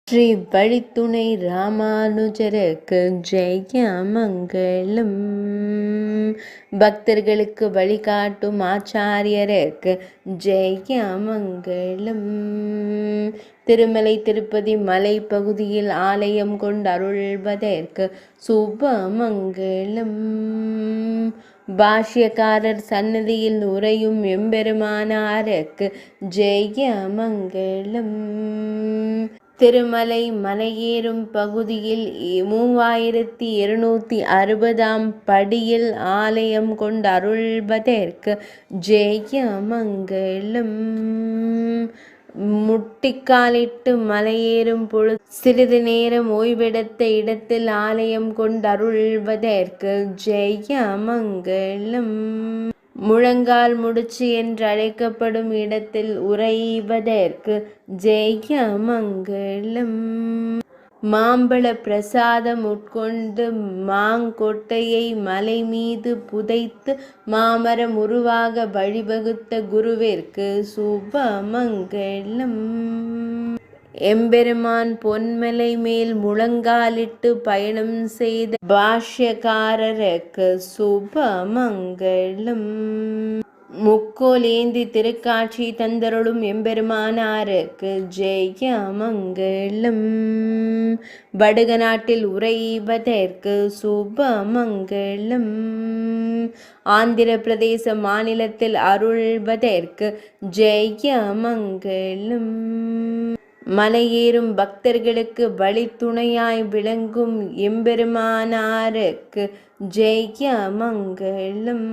ஸ்ரீ வழித்துணை ராமானுஜருக்கு ஜெயமங்கலம். பக்தர்களுக்கு வழிகாட்டும் ஆச்சாரியருக்கு ஜெயமங்கலம். திருமலை திருப்பதி மலை பகுதியில் ஆலயம் கொண்டு அருள்வதற்கு சுபமங்கலம். பாஷ்யக்காரர் சன்னதியில் உரையும் எம்பெருமானாருக்கு ஜெயமங்கலம். திருமலை மலையேறும் பகுதியில் 3260 படியில் ஆலயம் கொண்டு அருள்வதற்கு ஜெயமங்கலம். முட்டிக்காலிட்டு மலையேறும் பொழுது சிறிது நேரம் ஓய்வெடுத்த இடத்தில் ஆலயம் கொண்டு அருள்வதற்கு ஜெயமங்கலம். முழங்கால் முடிச்சு என்று அழைக்கப்படும் இடத்தில் உறைவதற்கு ஜெயமங்கலம். மாம்பழ பிரசாதம் உட்கொண்டு மாங்கொட்டையை மலை மீது புதைத்து மாமரம் உருவாக வழிவகுத்த குருவிற்கு சுபமங்கலம். எம்பெருமான் பொன்மலை மேல் முழங்காலிட்டு பயணம் செய்த பாஷ்யக்காரருக்கு சுபமங்கலம். முக்கோல் ஏந்தி திருக்காட்சி தந்தருளும் எம்பெருமானாருக்கு ஜெயமங்கலம். வடுக நாட்டில் உறைவதற்கு சுபமங்கலம். ஆந்திர பிரதேச மாநிலத்தில் அருள்வதற்கு ஜெயமங்கலம். மலையேறும் பக்தர்களுக்கு வழித்துணையாய் விளங்கும் எம்பெருமானாருக்கு ஜெயமங்கலம்.